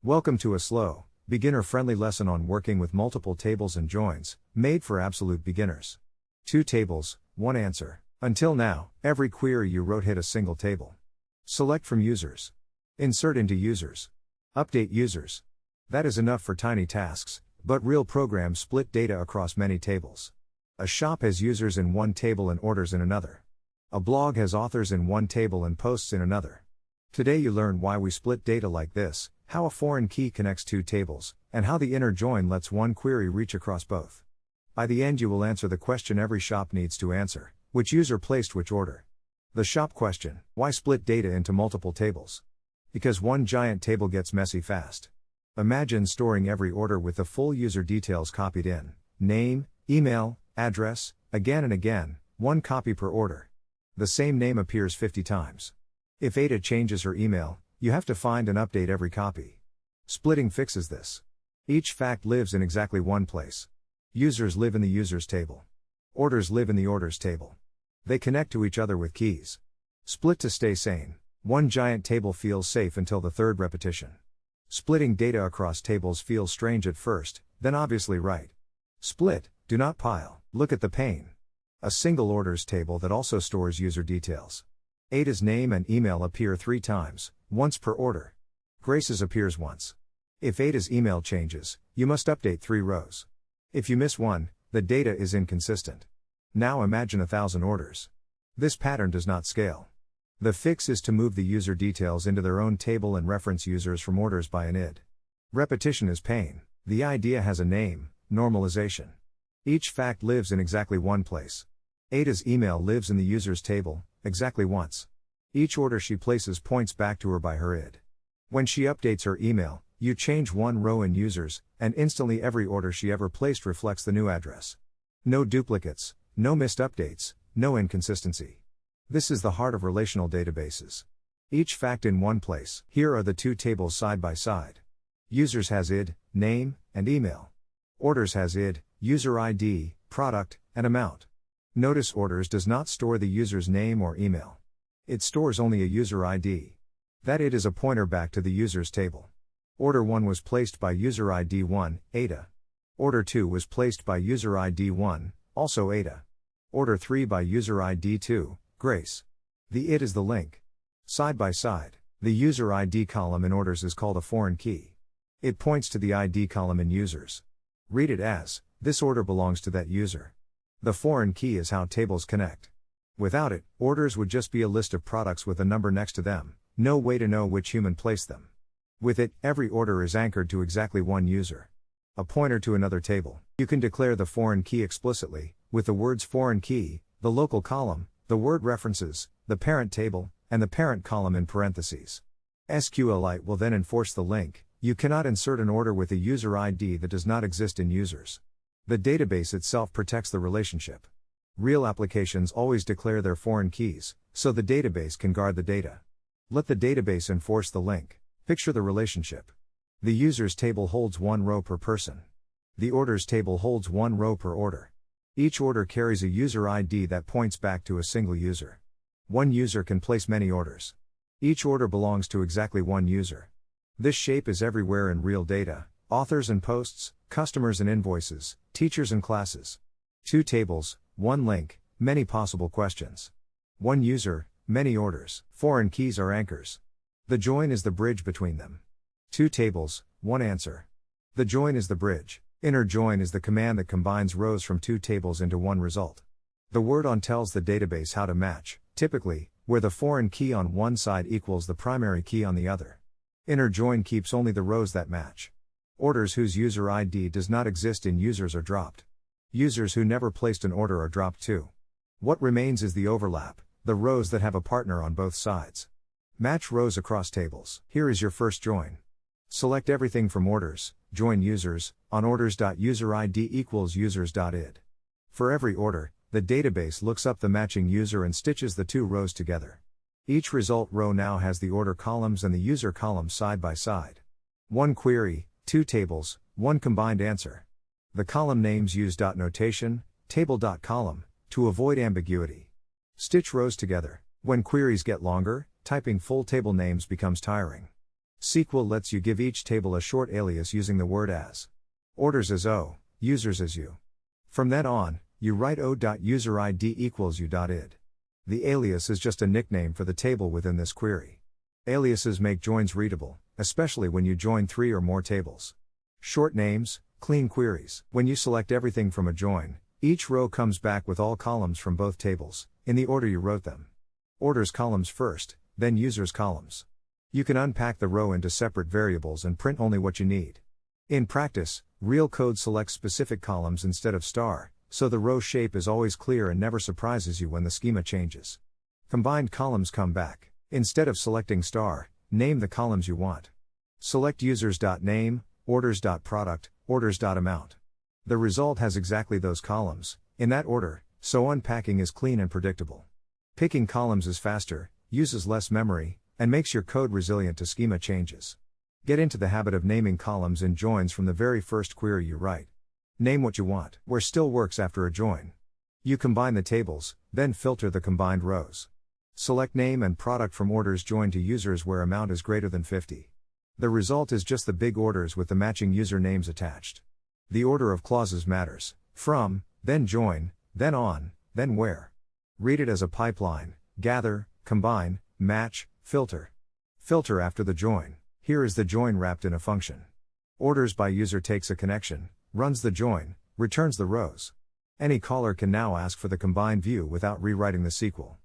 Welcome to a slow, beginner-friendly lesson on working with multiple tables and joins, made for absolute beginners. 2 tables, 1 answer. Until now, every query you wrote hit a single table. Select from users. Insert into users. Update users. That is enough for tiny tasks, but real programs split data across many tables. A shop has users in one table and orders in another. A blog has authors in one table and posts in another. Today you learn why we split data like this, how a foreign key connects 2 tables, and how the inner join lets one query reach across both. By the end you will answer the question every shop needs to answer: which user placed which order? The shop question: why split data into multiple tables? Because one giant table gets messy fast. Imagine storing every order with the full user details copied in: name, email, address, again and again, 1 copy per order. The same name appears 50 times. If Ada changes her email, you have to find and update every copy. Splitting fixes this. Each fact lives in exactly one place. Users live in the users table. Orders live in the orders table. They connect to each other with keys. Split to stay sane. One giant table feels safe until the 3rd repetition. Splitting data across tables feels strange at first, then obviously right. Split, do not pile. Look at the pain. A single orders table that also stores user details. Ada's name and email appear 3 times, once per order. Grace's appears once. If Ada's email changes, you must update 3 rows. If you miss one, the data is inconsistent. Now imagine 1,000 orders. This pattern does not scale. The fix is to move the user details into their own table and reference users from orders by an id. Repetition is pain. The idea has a name: normalization. Each fact lives in exactly one place. Ada's email lives in the users table, exactly once. Each order she places points back to her by her id. When she updates her email, you change 1 row in users, and instantly every order she ever placed reflects the new address. No duplicates, no missed updates, no inconsistency. This is the heart of relational databases. Each fact in one place. Here are the 2 tables side by side. Users has id, name, and email. Orders has id, user ID, product, and amount. Notice orders does not store the user's name or email. It stores only a user ID. That id is a pointer back to the user's table. Order 1 was placed by user ID 1, Ada. Order 2 was placed by user ID 1, also Ada. Order 3 by user ID 2, Grace. The id is the link. Side by side, the user ID column in orders is called a foreign key. It points to the ID column in users. Read it as: this order belongs to that user. The foreign key is how tables connect. Without it, orders would just be a list of products with a number next to them, no way to know which human placed them. With it, every order is anchored to exactly one user. A pointer to another table. You can declare the foreign key explicitly, with the words foreign key, the local column, the word references, the parent table, and the parent column in parentheses. SQLite will then enforce the link. You cannot insert an order with a user ID that does not exist in users. The database itself protects the relationship. Real applications always declare their foreign keys, so the database can guard the data. Let the database enforce the link. Picture the relationship. The users table holds 1 row per person. The orders table holds 1 row per order. Each order carries a user ID that points back to a single user. One user can place many orders. Each order belongs to exactly one user. This shape is everywhere in real data: authors and posts, customers and invoices, teachers and classes. 2 tables, 1 link, many possible questions. 1 user, many orders. Foreign keys are anchors. The join is the bridge between them. 2 tables, 1 answer. The join is the bridge. Inner join is the command that combines rows from 2 tables into one result. The word on tells the database how to match, typically, where the foreign key on one side equals the primary key on the other. Inner join keeps only the rows that match. Orders whose user ID does not exist in users are dropped. Users who never placed an order are dropped too. What remains is the overlap, the rows that have a partner on both sides. Match rows across tables. Here is your first join. Select everything from orders, join users, on orders.userid equals users.id. For every order, the database looks up the matching user and stitches the 2 rows together. Each result row now has the order columns and the user columns side by side. 1 query, 2 tables, 1 combined answer. The column names use dot notation, table.column, to avoid ambiguity. Stitch rows together. When queries get longer, typing full table names becomes tiring. SQL lets you give each table a short alias using the word as. Orders as O, users as U. From then on, you write o.userid equals u.id. The alias is just a nickname for the table within this query. Aliases make joins readable, especially when you join 3 or more tables. Short names, clean queries. When you select everything from a join, each row comes back with all columns from both tables, in the order you wrote them. Orders columns first, then users columns. You can unpack the row into separate variables and print only what you need. In practice, real code selects specific columns instead of star, so the row shape is always clear and never surprises you when the schema changes. Combined columns come back. Instead of selecting star, name the columns you want. Select users.name, orders.product, orders.amount. The result has exactly those columns, in that order, so unpacking is clean and predictable. Picking columns is faster, uses less memory, and makes your code resilient to schema changes. Get into the habit of naming columns in joins from the very first query you write. Name what you want, where still works after a join. You combine the tables, then filter the combined rows. Select name and product from orders joined to users where amount is greater than 50. The result is just the big orders with the matching user names attached. The order of clauses matters: from, then join, then on, then where. Read it as a pipeline: gather, combine, match, filter. Filter after the join. Here is the join wrapped in a function. Orders by user takes a connection, runs the join, returns the rows. Any caller can now ask for the combined view without rewriting the SQL.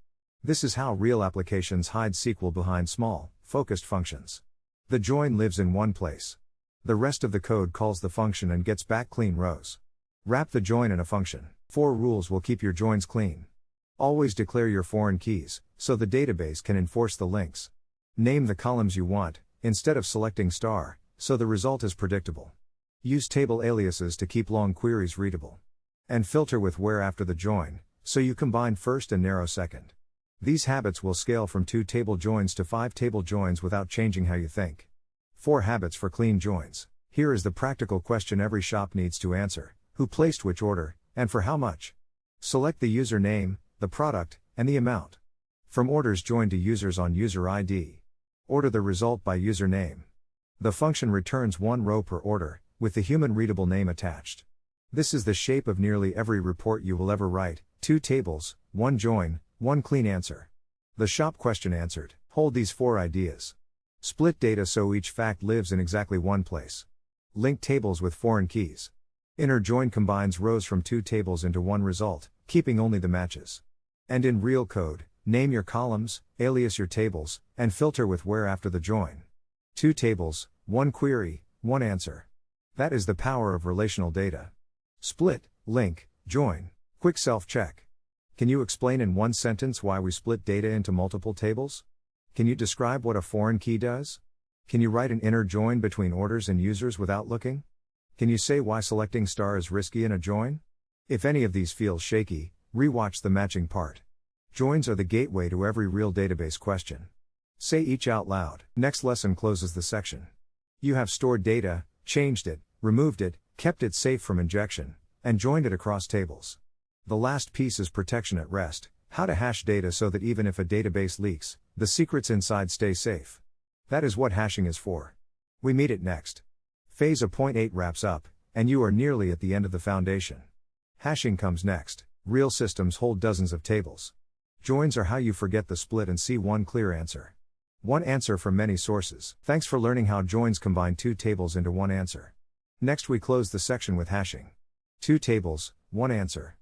This is how real applications hide SQL behind small, focused functions. The join lives in one place. The rest of the code calls the function and gets back clean rows. Wrap the join in a function. 4 rules will keep your joins clean. Always declare your foreign keys, so the database can enforce the links. Name the columns you want, instead of selecting star, so the result is predictable. Use table aliases to keep long queries readable. And filter with where after the join, so you combine first and narrow second. These habits will scale from 2 table joins to 5 table joins without changing how you think. 4 habits for clean joins. Here is the practical question every shop needs to answer: who placed which order, and for how much? Select the user name, the product, and the amount. From orders joined to users on user ID. Order the result by user name. The function returns 1 row per order, with the human readable name attached. This is the shape of nearly every report you will ever write: 2 tables, 1 join, 1 clean answer. The shop question answered. Hold these 4 ideas. Split data so each fact lives in exactly one place. Link tables with foreign keys. Inner join combines rows from 2 tables into one result, keeping only the matches. And in real code, name your columns, alias your tables, and filter with where after the join. 2 tables, 1 query, 1 answer. That is the power of relational data. Split, link, join. Quick self-check. Can you explain in 1 sentence why we split data into multiple tables? Can you describe what a foreign key does? Can you write an inner join between orders and users without looking? Can you say why selecting star is risky in a join? If any of these feels shaky, rewatch the matching part. Joins are the gateway to every real database question. Say each out loud. Next lesson closes the section. You have stored data, changed it, removed it, kept it safe from injection, and joined it across tables. The last piece is protection at rest: how to hash data so that even if a database leaks, the secrets inside stay safe. That is what hashing is for. We meet it next. Phase of point 8 wraps up, and you are nearly at the end of the foundation. Hashing comes next. Real systems hold dozens of tables. Joins are how you forget the split and see one clear answer. One answer from many sources. Thanks for learning how joins combine 2 tables into one answer. Next we close the section with hashing. 2 tables, 1 answer.